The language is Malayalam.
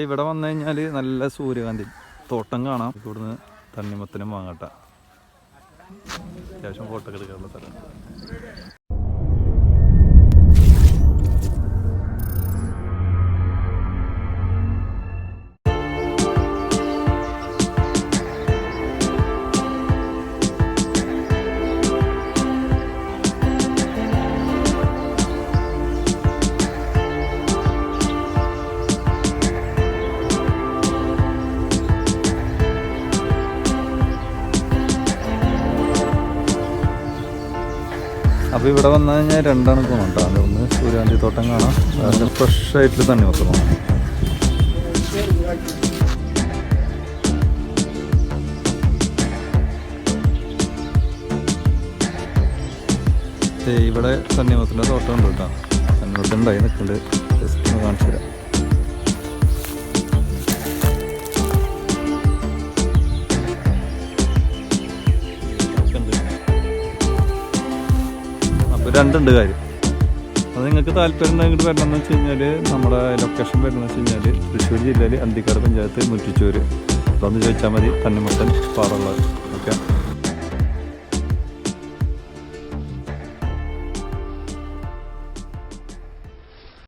ഇവിടെ വന്നു കഴിഞ്ഞാൽ നല്ല സൂര്യകാന്തി തോട്ടം കാണാം. ഇവിടുന്ന് തണ്ണിമത്തനും വാങ്ങട്ടെ. അത്യാവശ്യം ഫോട്ടോ ഒക്കെ എടുക്കാനുള്ള സ്ഥലം. അപ്പോൾ ഇവിടെ വന്നു കഴിഞ്ഞാൽ രണ്ടാണ് പോകണം കേട്ടോ. അതൊന്ന് സൂര്യകാന്തി തോട്ടം കാണാം, അതിൻ്റെ ഫ്രഷായിട്ട് തണ്ണിമത്തൻ കാണാം. ഇവിടെ തണ്ണിമത്തൻ്റെ തോട്ടം ഉണ്ട് കേട്ടോ. തണ്ണിമത്തൻ ഉണ്ടായി നിൽക്കുന്നുണ്ട്. ജസ്റ്റ് ഒന്ന് കാണിച്ചു തരാം. രണ്ടുണ്ട് കാര്യം. അത് നിങ്ങൾക്ക് താല്പര്യം ഉണ്ടെങ്കിൽ വരണമെന്ന് വെച്ച് കഴിഞ്ഞാൽ നമ്മുടെ ലൊക്കേഷൻ വരുന്നത് വെച്ച് കഴിഞ്ഞാൽ തൃശ്ശൂർ ജില്ലയിൽ അന്തിക്കാട് പഞ്ചായത്ത് മുറ്റിച്ചൂർ. അതൊന്ന് ചോദിച്ചാൽ മതി. തണ്ണിമത്തൻ പാടുള്ളത്. ഓക്കെ.